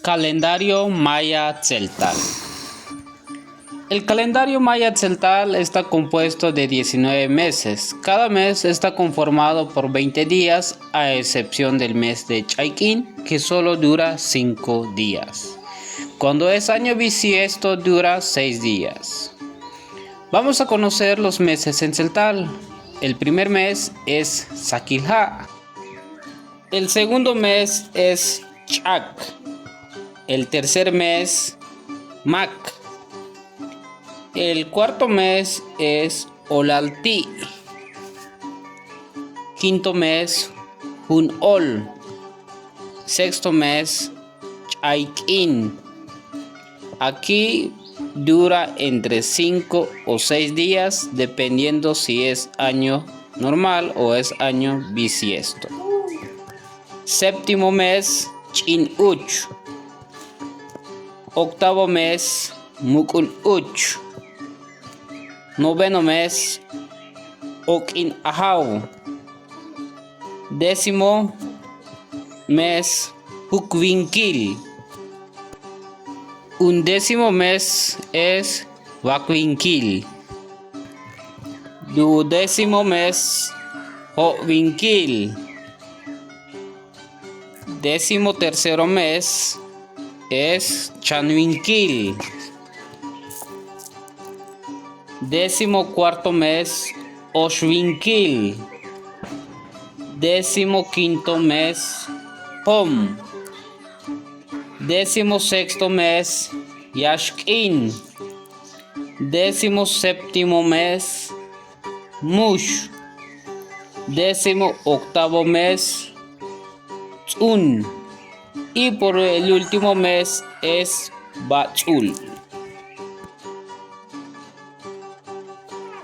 Calendario Maya Tzeltal. El calendario Maya Tzeltal está compuesto de 19 meses. Cada mes está conformado por 20 días, a excepción del mes de Chaikin, que solo dura 5 días. Cuando es año bisiesto, dura 6 días. Vamos a conocer los meses en Tzeltal. El primer mes es Saquilha. El segundo mes es Chac. El tercer mes, Mac. El cuarto mes es Olalti. Quinto mes, Hunol. Sexto mes, Chaikin. Aquí dura entre 5 o 6 días, dependiendo si es año normal o es año bisiesto. Séptimo mes, Chinuch. Octavo mes, Mukunuch. Noveno mes, Okinahau. Décimo mes, Hukwinkil. Undécimo mes es Wakwinkil. Duodécimo mes, Howinkil. Décimo tercero mes es Chanwinkil. Décimo cuarto mes, Oshwinkil. Décimo quinto mes, Pom. Décimo sexto mes, Yashkin. Décimo séptimo mes, Mush. Décimo octavo mes, Tzun. Y por el último mes es Bachul.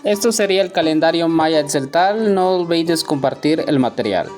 Esto sería el calendario Maya Tzeltal. No olvides compartir el material.